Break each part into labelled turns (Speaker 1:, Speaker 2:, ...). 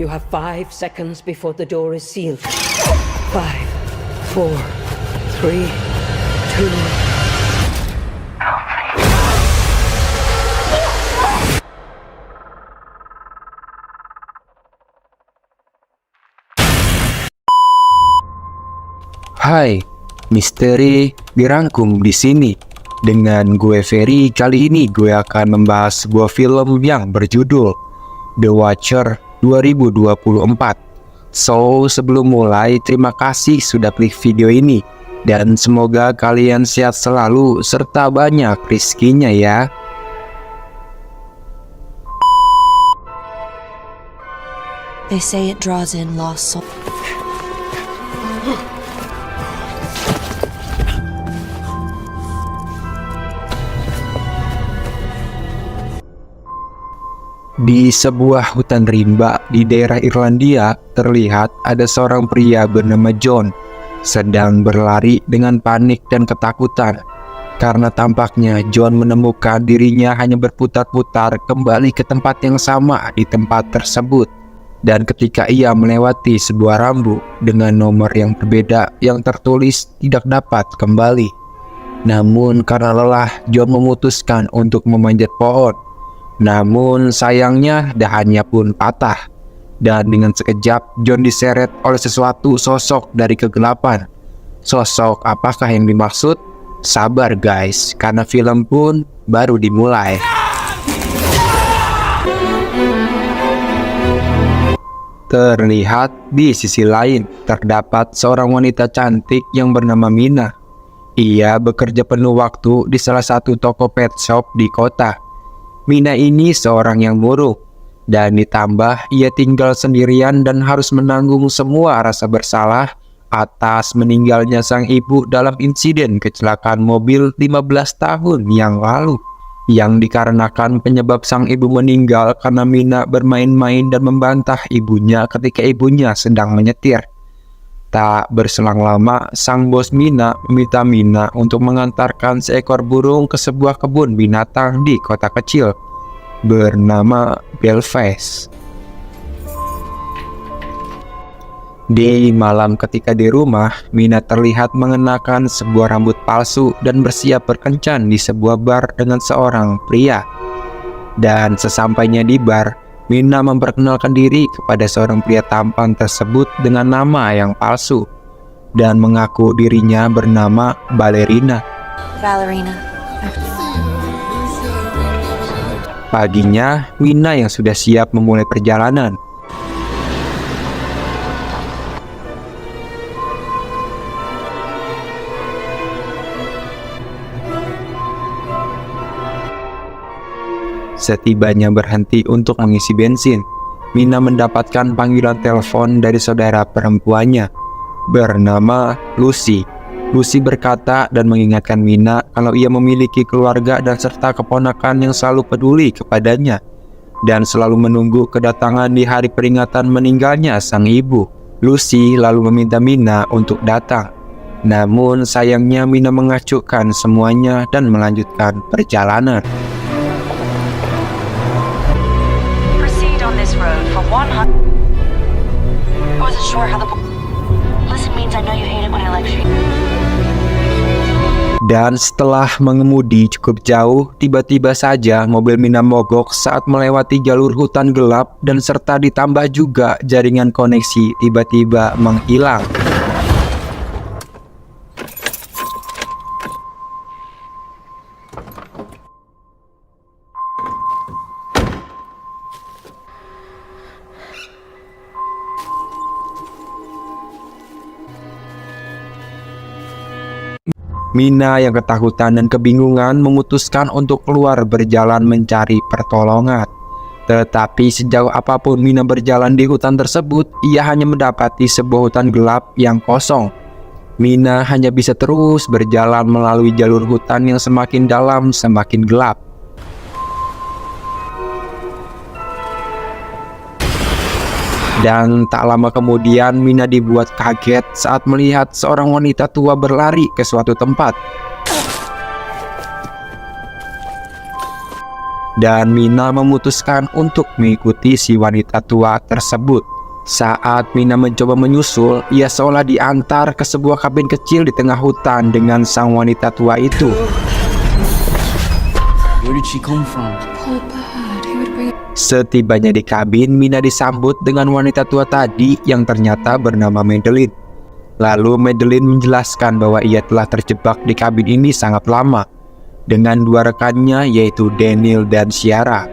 Speaker 1: You have 5 seconds before the door is sealed. 5, 4, 3, 2.
Speaker 2: Hai, misteri dirangkum di sini. Dengan gue Ferry, kali ini gue akan membahas sebuah film yang berjudul The Watcher 2024. So, sebelum mulai, terima kasih sudah klik video ini. Dan semoga kalian sehat selalu serta banyak rezekinya ya.
Speaker 3: They say it draws in lost souls.
Speaker 2: Di sebuah hutan rimba di daerah Irlandia, terlihat ada seorang pria bernama John sedang berlari dengan panik dan ketakutan karena tampaknya John menemukan dirinya hanya berputar-putar kembali ke tempat yang sama di tempat tersebut. Dan ketika ia melewati sebuah rambu dengan nomor yang berbeda yang tertulis tidak dapat kembali. Namun karena lelah, John memutuskan untuk memanjat pohon. Namun sayangnya dahannya pun patah. Dan dengan sekejap John diseret oleh sesuatu sosok dari kegelapan. Sosok apakah yang dimaksud? Sabar guys, karena film pun baru dimulai. Terlihat di sisi lain terdapat seorang wanita cantik yang bernama Mina. Ia bekerja penuh waktu di salah satu toko pet shop di kota. Mina ini seorang yang murung, dan ditambah ia tinggal sendirian dan harus menanggung semua rasa bersalah atas meninggalnya sang ibu dalam insiden kecelakaan mobil 15 tahun yang lalu, yang dikarenakan penyebab sang ibu meninggal karena Mina bermain-main dan membantah ibunya ketika ibunya sedang menyetir. Tak berselang lama, sang bos Mina meminta Mina untuk mengantarkan seekor burung ke sebuah kebun binatang di kota kecil bernama Belfast. Di malam ketika di rumah, Mina terlihat mengenakan sebuah rambut palsu dan bersiap berkencan di sebuah bar dengan seorang pria. Dan sesampainya di bar, Mina memperkenalkan diri kepada seorang pria tampan tersebut dengan nama yang palsu dan mengaku dirinya bernama Ballerina. Paginya, Mina yang sudah siap memulai perjalanan. Setibanya berhenti untuk mengisi bensin, Mina mendapatkan panggilan telepon dari saudara perempuannya bernama Lucy. Lucy berkata dan mengingatkan Mina kalau ia memiliki keluarga dan serta keponakan yang selalu peduli kepadanya dan selalu menunggu kedatangan di hari peringatan meninggalnya sang ibu. Lucy lalu meminta Mina untuk datang. Namun sayangnya Mina mengacuhkan semuanya dan melanjutkan perjalanan. Dan setelah mengemudi cukup jauh, tiba-tiba saja mobil Mina mogok saat melewati jalur hutan gelap dan serta ditambah juga jaringan koneksi tiba-tiba menghilang. Mina yang ketakutan dan kebingungan memutuskan untuk keluar berjalan mencari pertolongan. Tetapi sejauh apapun Mina berjalan di hutan tersebut, ia hanya mendapati sebuah hutan gelap yang kosong. Mina hanya bisa terus berjalan melalui jalur hutan yang semakin dalam semakin gelap. Dan tak lama kemudian Mina dibuat kaget saat melihat seorang wanita tua berlari ke suatu tempat. Dan Mina memutuskan untuk mengikuti si wanita tua tersebut. Saat Mina mencoba menyusul, ia seolah diantar ke sebuah kabin kecil di tengah hutan dengan sang wanita tua itu.
Speaker 4: Where did she come from?
Speaker 2: Setibanya di kabin, Mina disambut dengan wanita tua tadi yang ternyata bernama Madeline. Lalu Madeline menjelaskan bahwa ia telah terjebak di kabin ini sangat lama dengan dua rekannya, yaitu Daniel dan Ciara.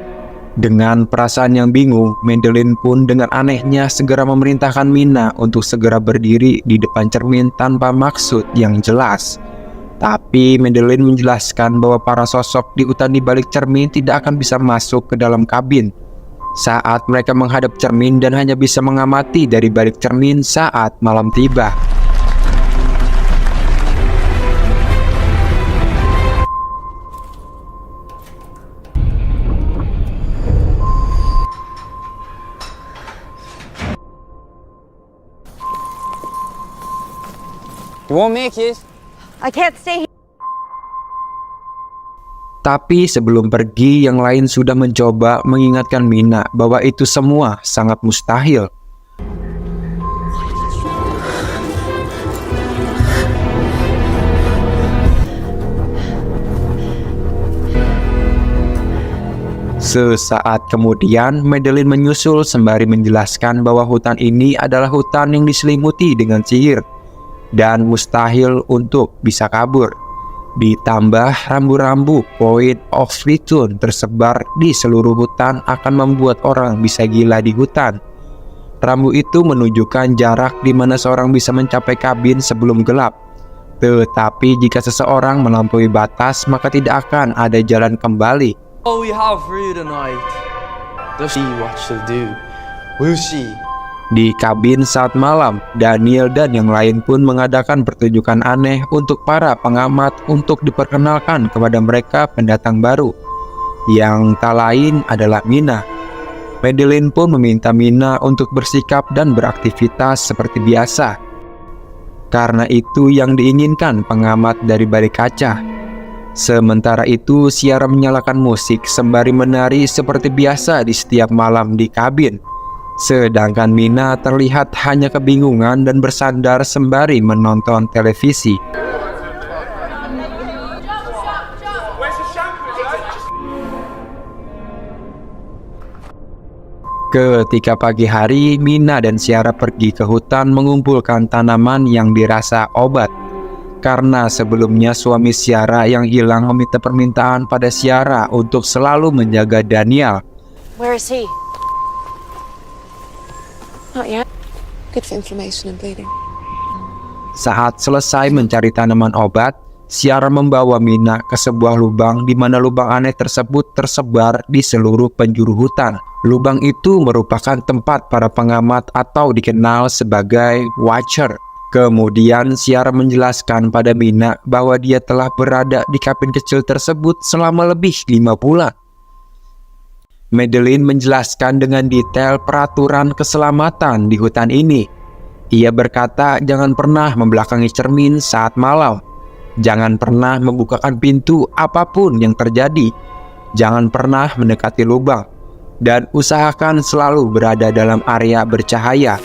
Speaker 2: Dengan perasaan yang bingung, Madeline pun dengan anehnya segera memerintahkan Mina untuk segera berdiri di depan cermin tanpa maksud yang jelas. Tapi Madeline menjelaskan bahwa para sosok di hutan di balik cermin tidak akan bisa masuk ke dalam kabin saat mereka menghadap cermin dan hanya bisa mengamati dari balik cermin saat malam tiba.
Speaker 4: You won't make it.
Speaker 5: I can't stay here.
Speaker 2: Tapi sebelum pergi, yang lain sudah mencoba mengingatkan Mina bahwa itu semua sangat mustahil. Sesaat kemudian, Madeline menyusul sembari menjelaskan bahwa hutan ini adalah hutan yang diselimuti dengan sihir dan mustahil untuk bisa kabur. Ditambah rambu-rambu point of return tersebar di seluruh hutan akan membuat orang bisa gila di hutan. Rambu itu menunjukkan jarak di mana seorang bisa mencapai kabin sebelum gelap. Tetapi jika seseorang melampaui batas, maka tidak akan ada jalan kembali.
Speaker 4: All we have for you tonight. Just see what she'll do. We'll see.
Speaker 2: Di kabin saat malam, Daniel dan yang lain pun mengadakan pertunjukan aneh untuk para pengamat untuk diperkenalkan kepada mereka pendatang baru, yang tak lain adalah Mina. Madeline pun meminta Mina untuk bersikap dan beraktivitas seperti biasa, karena itu yang diinginkan pengamat dari balik kaca. Sementara itu, Ciara menyalakan musik sembari menari seperti biasa di setiap malam di kabin. Sedangkan Mina terlihat hanya kebingungan dan bersandar sembari menonton televisi. Ketika pagi hari, Mina dan Ciara pergi ke hutan mengumpulkan tanaman yang dirasa obat. Karena sebelumnya suami Ciara yang hilang meminta permintaan pada Ciara untuk selalu menjaga Daniel.
Speaker 5: Where is he? Not yet. Good for inflammation and bleeding.
Speaker 2: Saat selesai mencari tanaman obat, Ciara membawa Mina ke sebuah lubang di mana lubang aneh tersebut tersebar di seluruh penjuru hutan. Lubang itu merupakan tempat para pengamat atau dikenal sebagai Watcher. Kemudian Ciara menjelaskan pada Mina bahwa dia telah berada di kabin kecil tersebut selama lebih 5 bulan. Madeline menjelaskan dengan detail peraturan keselamatan di hutan ini. Ia berkata jangan pernah membelakangi cermin saat malam. Jangan pernah membukakan pintu apapun yang terjadi. Jangan pernah mendekati lubang. Dan usahakan selalu berada dalam area bercahaya.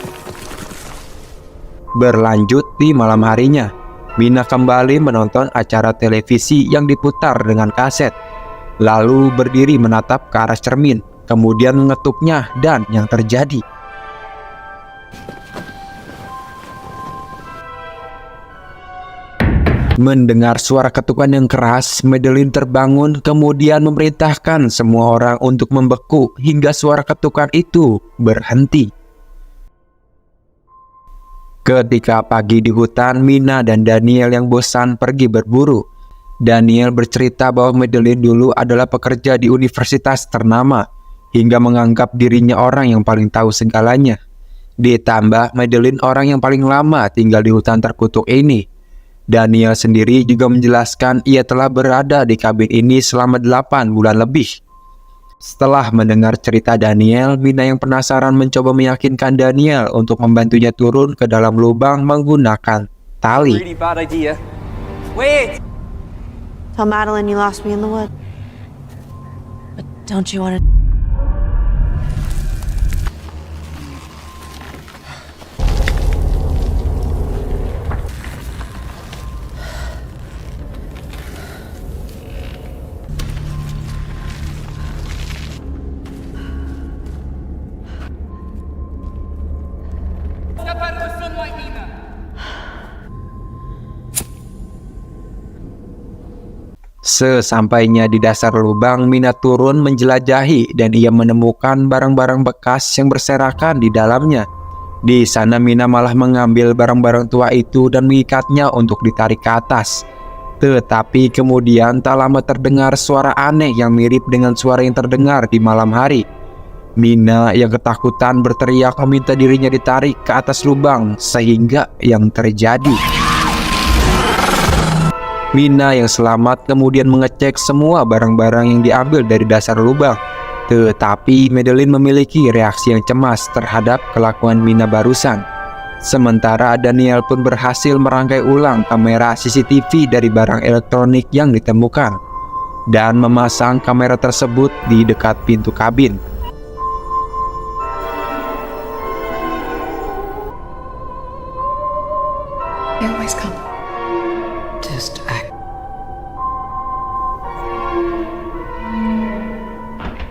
Speaker 2: Berlanjut di malam harinya, Mina kembali menonton acara televisi yang diputar dengan kaset. Lalu berdiri menatap ke arah cermin, kemudian mengetuknya dan yang terjadi. Mendengar suara ketukan yang keras, Madeline terbangun kemudian memerintahkan semua orang untuk membeku hingga suara ketukan itu berhenti. Ketika pagi di hutan, Mina dan Daniel yang bosan pergi berburu. Daniel bercerita bahwa Madeline dulu adalah pekerja di universitas ternama, hingga menganggap dirinya orang yang paling tahu segalanya. Ditambah Madeline orang yang paling lama tinggal di hutan terkutuk ini. Daniel sendiri juga menjelaskan ia telah berada di kabin ini selama 8 bulan lebih. Setelah mendengar cerita Daniel, Mina yang penasaran mencoba meyakinkan Daniel untuk membantunya turun ke dalam lubang menggunakan tali.
Speaker 4: Really bad idea. Wait!
Speaker 5: Tell Madeline you lost me in the wood.
Speaker 3: But don't you want to...
Speaker 2: Sesampainya di dasar lubang, Mina turun menjelajahi dan ia menemukan barang-barang bekas yang berserakan di dalamnya. Di sana Mina malah mengambil barang-barang tua itu dan mengikatnya untuk ditarik ke atas. Tetapi kemudian tak lama terdengar suara aneh yang mirip dengan suara yang terdengar di malam hari. Mina yang ketakutan berteriak meminta dirinya ditarik ke atas lubang, sehingga yang terjadi. Mina yang selamat kemudian mengecek semua barang-barang yang diambil dari dasar lubang. Tetapi Madeline memiliki reaksi yang cemas terhadap kelakuan Mina barusan. Sementara Daniel pun berhasil merangkai ulang kamera CCTV dari barang elektronik yang ditemukan dan memasang kamera tersebut di dekat pintu kabin.
Speaker 1: They always come. Just act.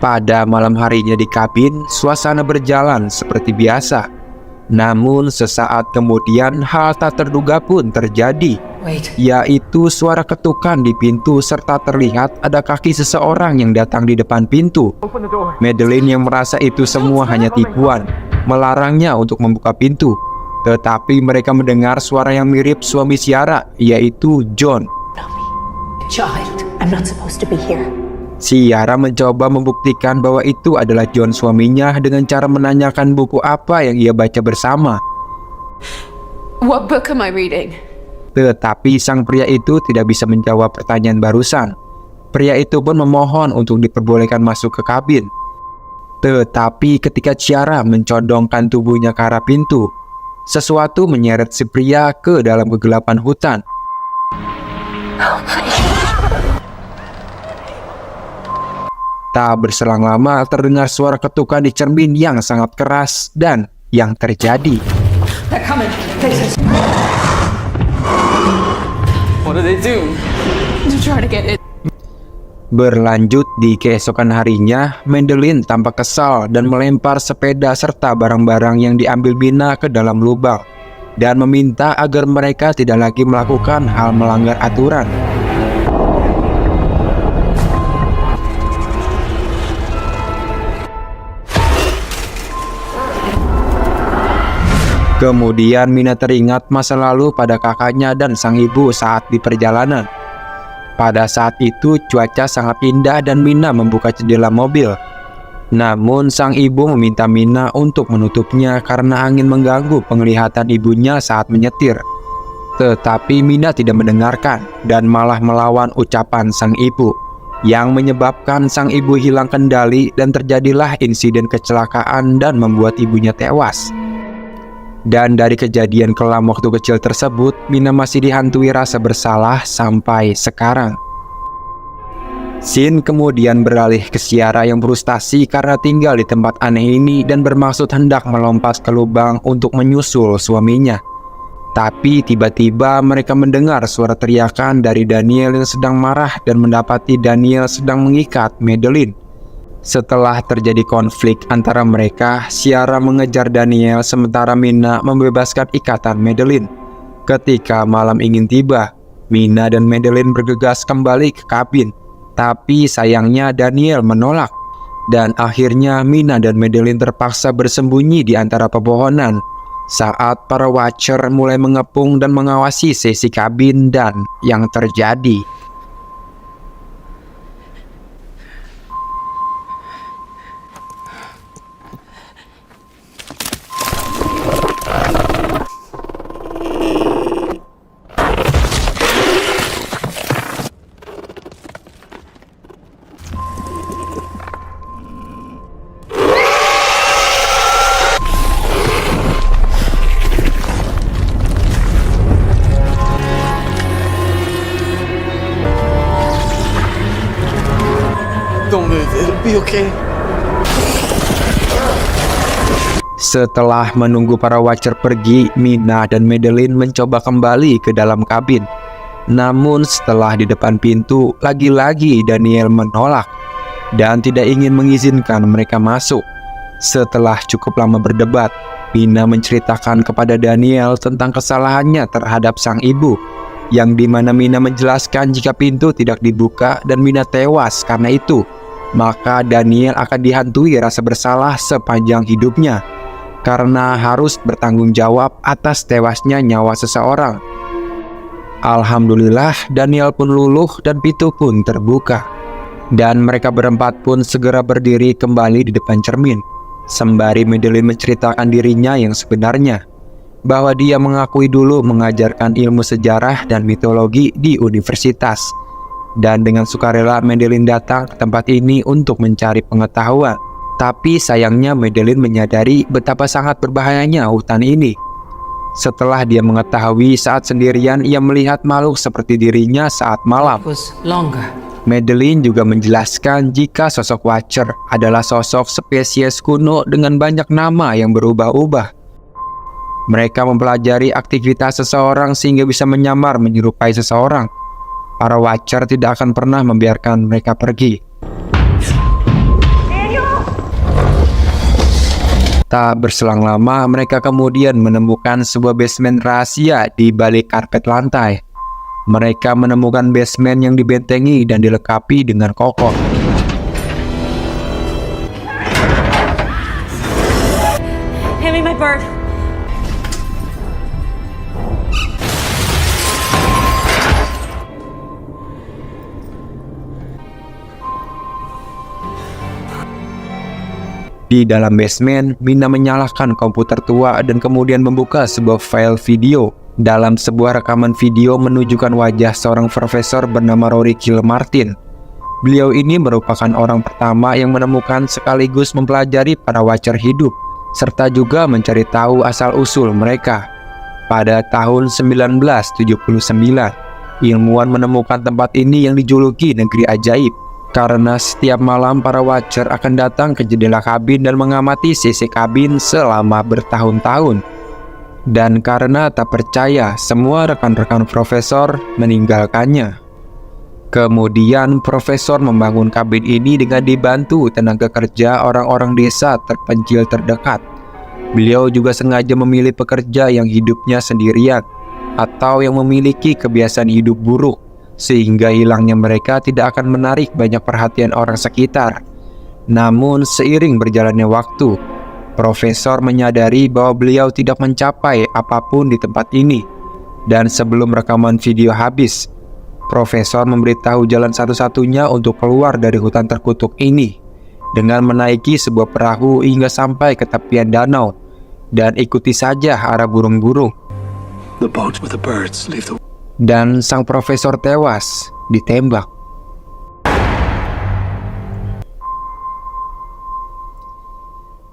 Speaker 2: Pada malam harinya di kabin, suasana berjalan seperti biasa. Namun sesaat kemudian hal tak terduga pun terjadi,
Speaker 1: Wait.
Speaker 2: yaitu suara ketukan di pintu serta terlihat ada kaki seseorang yang datang di depan pintu. Madeline yang merasa itu semua hanya tipuan, melarangnya untuk membuka pintu. Tetapi mereka mendengar suara yang mirip suami Ciara, yaitu John.
Speaker 1: Child, I'm not supposed to be here.
Speaker 2: Ciara mencoba membuktikan bahwa itu adalah John suaminya dengan cara menanyakan buku apa yang ia baca bersama.
Speaker 5: What book am I reading?
Speaker 2: Tetapi sang pria itu tidak bisa menjawab pertanyaan barusan. Pria itu pun memohon untuk diperbolehkan masuk ke kabin. Tetapi ketika Ciara mencondongkan tubuhnya ke arah pintu, sesuatu menyeret si pria ke dalam kegelapan hutan. Tak berselang lama terdengar suara ketukan di cermin yang sangat keras dan yang terjadi.
Speaker 1: They're coming. Faces.
Speaker 4: What did they do?
Speaker 5: To try to get it.
Speaker 2: Berlanjut di keesokan harinya, Madeline tampak kesal dan melempar sepeda serta barang-barang yang diambil Mina ke dalam lubang dan meminta agar mereka tidak lagi melakukan hal melanggar aturan. Kemudian Mina teringat masa lalu pada kakaknya dan sang ibu saat di perjalanan. Pada saat itu cuaca sangat indah dan Mina membuka jendela mobil. Namun sang ibu meminta Mina untuk menutupnya karena angin mengganggu penglihatan ibunya saat menyetir. Tetapi Mina tidak mendengarkan dan malah melawan ucapan sang ibu, yang menyebabkan sang ibu hilang kendali dan terjadilah insiden kecelakaan dan membuat ibunya tewas. Dan dari kejadian kelam waktu kecil tersebut, Mina masih dihantui rasa bersalah sampai sekarang. Scene kemudian beralih ke Ciara yang frustasi karena tinggal di tempat aneh ini dan bermaksud hendak melompat ke lubang untuk menyusul suaminya. Tapi tiba-tiba mereka mendengar suara teriakan dari Daniel yang sedang marah dan mendapati Daniel sedang mengikat Madeline. Setelah terjadi konflik antara mereka, Ciara mengejar Daniel sementara Mina membebaskan ikatan Madeline. Ketika malam ingin tiba, Mina dan Madeline bergegas kembali ke kabin. Tapi sayangnya Daniel menolak. Dan akhirnya Mina dan Madeline terpaksa bersembunyi di antara pepohonan saat para watcher mulai mengepung dan mengawasi sesi kabin dan yang terjadi.
Speaker 4: Don't move, it'll be okay.
Speaker 2: Setelah menunggu para watcher pergi, Mina dan Madeline mencoba kembali ke dalam kabin. Namun setelah di depan pintu, lagi-lagi Daniel menolak dan tidak ingin mengizinkan mereka masuk. Setelah cukup lama berdebat, Mina menceritakan kepada Daniel tentang kesalahannya terhadap sang ibu, yang dimana Mina menjelaskan jika pintu tidak dibuka dan Mina tewas karena itu, maka Daniel akan dihantui rasa bersalah sepanjang hidupnya karena harus bertanggung jawab atas tewasnya nyawa seseorang. Alhamdulillah, Daniel pun luluh dan pintu pun terbuka. Dan mereka berempat pun segera berdiri kembali di depan cermin, sembari Madeline menceritakan dirinya yang sebenarnya, bahwa dia mengakui dulu mengajarkan ilmu sejarah dan mitologi di universitas. Dan dengan sukarela Madeline datang ke tempat ini untuk mencari pengetahuan. Tapi sayangnya Madeline menyadari betapa sangat berbahayanya hutan ini. Setelah dia mengetahui saat sendirian ia melihat makhluk seperti dirinya saat malam,
Speaker 1: It was longer.
Speaker 2: Madeline juga menjelaskan jika sosok Watcher adalah sosok spesies kuno dengan banyak nama yang berubah-ubah. Mereka mempelajari aktivitas seseorang sehingga bisa menyamar menyerupai seseorang. Para Watcher tidak akan pernah membiarkan mereka pergi. Tak berselang lama, mereka kemudian menemukan sebuah basement rahasia di balik karpet lantai. Mereka menemukan basement yang dibentengi dan dilengkapi dengan kokoh.
Speaker 1: Hand me my bird.
Speaker 2: Di dalam basement, Mina menyalakan komputer tua dan kemudian membuka sebuah file video. Dalam sebuah rekaman video menunjukkan wajah seorang profesor bernama Rory Kilmartin. Beliau ini merupakan orang pertama yang menemukan sekaligus mempelajari para Watcher hidup, serta juga mencari tahu asal-usul mereka. Pada tahun 1979, ilmuwan menemukan tempat ini yang dijuluki Negeri Ajaib, karena setiap malam para Watcher akan datang ke jendela kabin dan mengamati sisi kabin selama bertahun-tahun. Dan karena tak percaya, semua rekan-rekan profesor meninggalkannya. Kemudian profesor membangun kabin ini dengan dibantu tenaga kerja orang-orang desa terpencil terdekat. Beliau juga sengaja memilih pekerja yang hidupnya sendirian atau yang memiliki kebiasaan hidup buruk, sehingga hilangnya mereka tidak akan menarik banyak perhatian orang sekitar. Namun seiring berjalannya waktu, Profesor menyadari bahwa beliau tidak mencapai apapun di tempat ini. Dan sebelum rekaman video habis, Profesor memberitahu jalan satu-satunya untuk keluar dari hutan terkutuk ini dengan menaiki sebuah perahu hingga sampai ke tepian danau dan ikuti saja arah burung-burung.
Speaker 6: The boat with the birds leave the...
Speaker 2: Dan sang profesor tewas ditembak.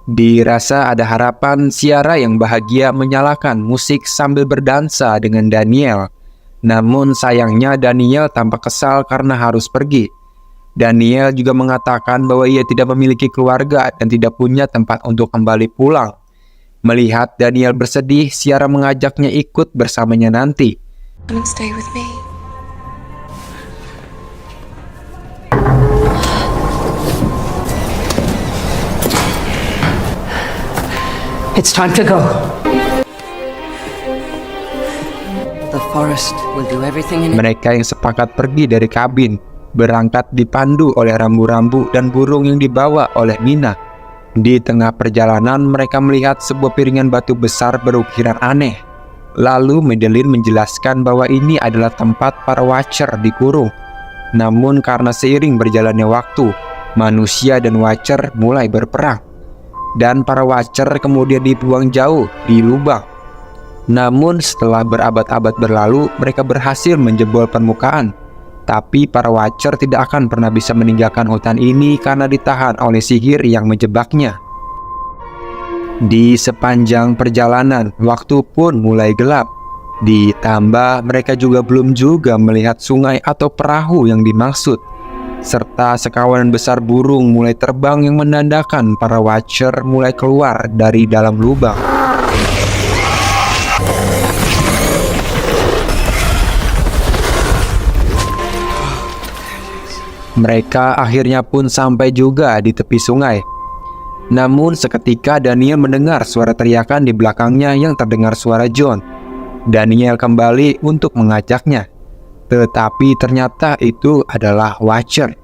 Speaker 2: Dirasa ada harapan, Ciara yang bahagia menyalakan musik sambil berdansa dengan Daniel. Namun sayangnya Daniel tampak kesal karena harus pergi. Daniel juga mengatakan bahwa ia tidak memiliki keluarga dan tidak punya tempat untuk kembali pulang. Melihat Daniel bersedih, Ciara mengajaknya ikut bersamanya nanti.
Speaker 5: Come and stay with me.
Speaker 1: It's time to go. The forest will do everything in it.
Speaker 2: Mereka yang sepakat pergi dari kabin, berangkat dipandu oleh rambu-rambu dan burung yang dibawa oleh Mina. Di tengah perjalanan mereka melihat sebuah piringan batu besar berukiran aneh. Lalu Madeline menjelaskan bahwa ini adalah tempat para Watcher dikurung. Namun karena seiring berjalannya waktu, manusia dan Watcher mulai berperang. Dan para Watcher kemudian dibuang jauh di lubang. Namun setelah berabad-abad berlalu, mereka berhasil menjebol permukaan. Tapi para Watcher tidak akan pernah bisa meninggalkan hutan ini karena ditahan oleh sihir yang menjebaknya. Di sepanjang perjalanan, waktu pun mulai gelap. Ditambah mereka juga belum melihat sungai atau perahu yang dimaksud. Serta sekawanan besar burung mulai terbang yang menandakan para Watcher mulai keluar dari dalam lubang. Mereka akhirnya pun sampai juga di tepi sungai. Namun seketika Daniel mendengar suara teriakan di belakangnya yang terdengar suara John. Daniel kembali untuk mengajaknya. Tetapi ternyata itu adalah Watcher.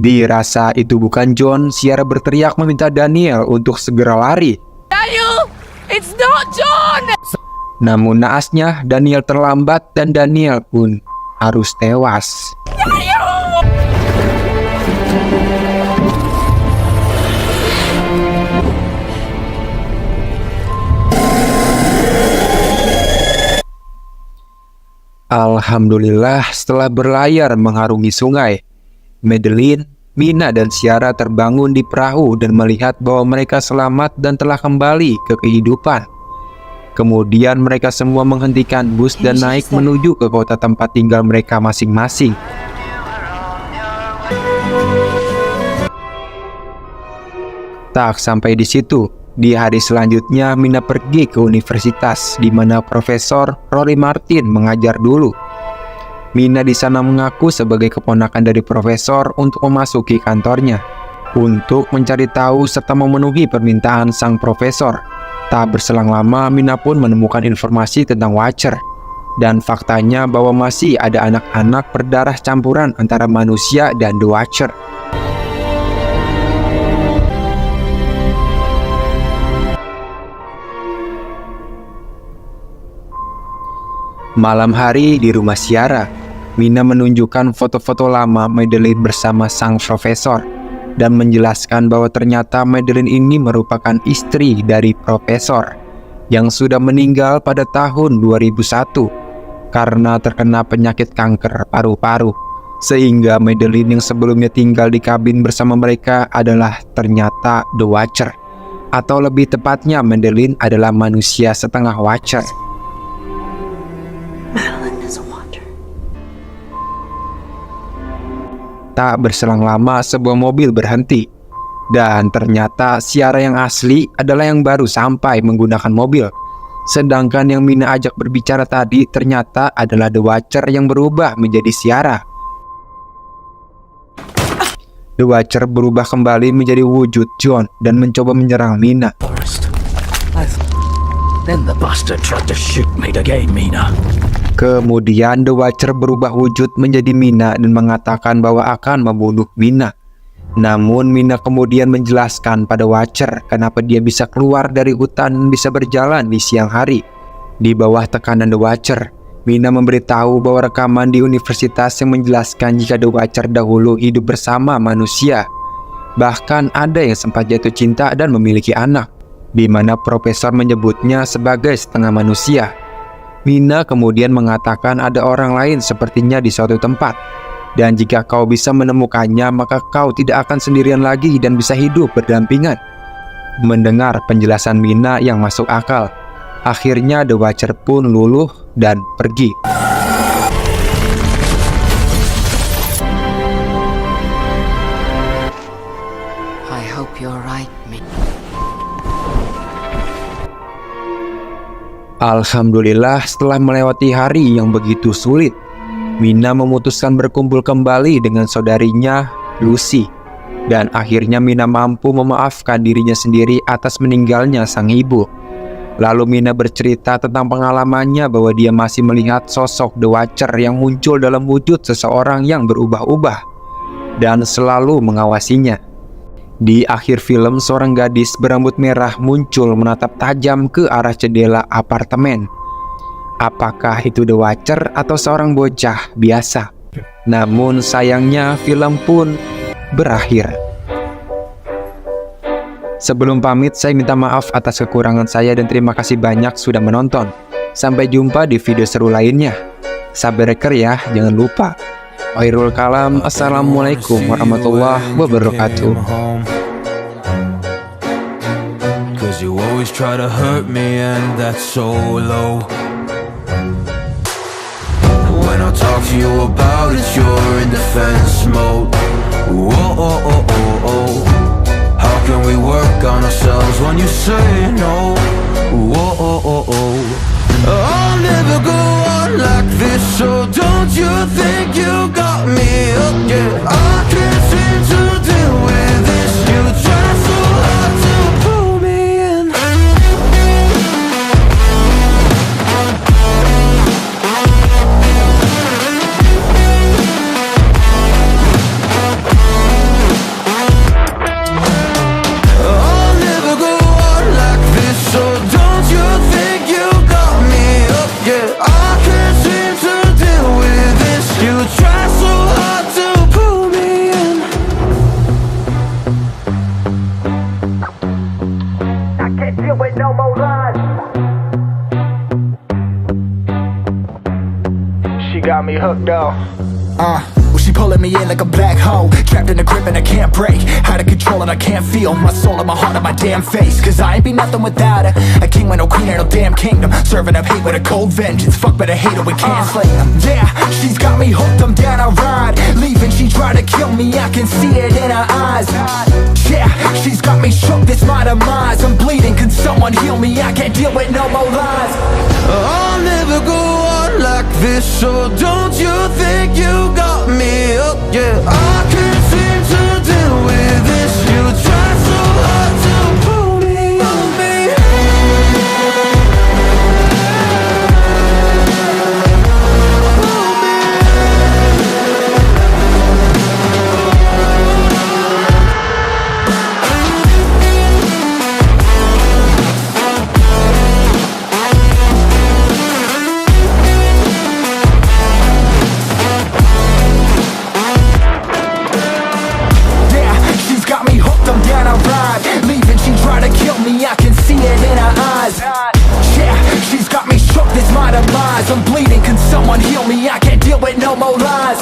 Speaker 2: Dirasa itu bukan John, Ciara berteriak meminta Daniel untuk segera lari.
Speaker 5: Daniel! It's not John!
Speaker 2: Namun naasnya Daniel terlambat dan Daniel pun harus tewas. Alhamdulillah, setelah berlayar mengarungi sungai, Madeline, Mina, dan Ciara terbangun di perahu dan melihat bahwa mereka selamat dan telah kembali ke kehidupan. Kemudian mereka semua menghentikan bus dan naik menuju ke kota tempat tinggal mereka masing-masing. Tak sampai di situ, di hari selanjutnya Mina pergi ke universitas di mana Profesor Rory Martin mengajar dulu. Mina di sana mengaku sebagai keponakan dari profesor untuk memasuki kantornya untuk mencari tahu serta memenuhi permintaan sang profesor. Tak berselang lama, Mina pun menemukan informasi tentang Watcher dan faktanya bahwa masih ada anak-anak berdarah campuran antara manusia dan The Watcher. Malam hari di rumah Ciara, Mina menunjukkan foto-foto lama Madeline bersama sang profesor dan menjelaskan bahwa ternyata Madeline ini merupakan istri dari profesor yang sudah meninggal pada tahun 2001 karena terkena penyakit kanker paru-paru. Sehingga Madeline yang sebelumnya tinggal di kabin bersama mereka adalah ternyata The Watcher. Atau lebih tepatnya Madeline adalah manusia setengah Watcher. Tak berselang lama sebuah mobil berhenti dan ternyata Ciara yang asli adalah yang baru sampai menggunakan mobil. Sedangkan yang Mina ajak berbicara tadi ternyata adalah The Watcher yang berubah menjadi Ciara. The Watcher berubah kembali menjadi wujud John dan mencoba menyerang Mina.
Speaker 6: Then the bastard tried to shoot me again, Mina.
Speaker 2: Kemudian The Watcher berubah wujud menjadi Mina dan mengatakan bahwa akan membunuh Mina. Namun Mina kemudian menjelaskan pada Watcher kenapa dia bisa keluar dari hutan dan bisa berjalan di siang hari. Di bawah tekanan The Watcher, Mina memberitahu bahwa rekaman di universitas yang menjelaskan jika The Watcher dahulu hidup bersama manusia. Bahkan ada yang sempat jatuh cinta dan memiliki anak, di mana profesor menyebutnya sebagai setengah manusia. Mina kemudian mengatakan ada orang lain sepertinya di suatu tempat, dan jika kau bisa menemukannya maka kau tidak akan sendirian lagi dan bisa hidup berdampingan. Mendengar penjelasan Mina yang masuk akal, akhirnya The Watcher pun luluh dan pergi.
Speaker 7: I hope you're right, Mina.
Speaker 2: Alhamdulillah, setelah melewati hari yang begitu sulit, Mina memutuskan berkumpul kembali dengan saudarinya, Lucy. Dan akhirnya Mina mampu memaafkan dirinya sendiri atas meninggalnya sang ibu. Lalu Mina bercerita tentang pengalamannya bahwa dia masih melihat sosok The Watcher yang muncul dalam wujud seseorang yang berubah-ubah dan selalu mengawasinya. Di akhir film, seorang gadis berambut merah muncul menatap tajam ke arah jendela apartemen. Apakah itu The Watcher atau seorang bocah biasa? Namun sayangnya film pun berakhir. Sebelum pamit, saya minta maaf atas kekurangan saya dan terima kasih banyak sudah menonton. Sampai jumpa di video seru lainnya. Sabar ya, jangan lupa. Khairul kalam. Assalamualaikum warahmatullahi wabarakatuh.
Speaker 8: Cause you always try to hurt me and that's so low. When I talk to you about it, you're in defense mode. Whoa, oh, oh, oh, oh. How can we work on ourselves when you say no? Whoa, oh, oh, oh. I'll never go on like this, so don't you think you got me again? I can't seem to deal with this. You try so hard to pull me in.
Speaker 9: can't deal with no more lies. She got me hooked up. Well, she pulling me in like a black hole, trapped in a grip and I can't break. Out of control and I can't feel my soul and my heart on my damn face. Cause I ain't be nothing without her. A king with no queen and no damn kingdom, serving up hate with a cold vengeance. Fuck, but I hate her, we can't slay them. Yeah, she's got me hooked, I'm down, I ride. Leaving, she try to kill me, I can see it in her eyes. Yeah, she's got me shook, this my demise. I'm bleeding, can someone heal me? I can't deal with no more lies.
Speaker 8: I'll never go on like this, so don't you think you got me up? Yeah, I can't seem to deal with this. You try so hard to pull me on me.
Speaker 9: I'm bleeding, can someone heal me? I can't deal with no more lies.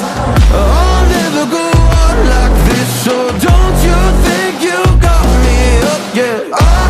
Speaker 8: I'll never go on like this, so don't you think you got me up? Yeah,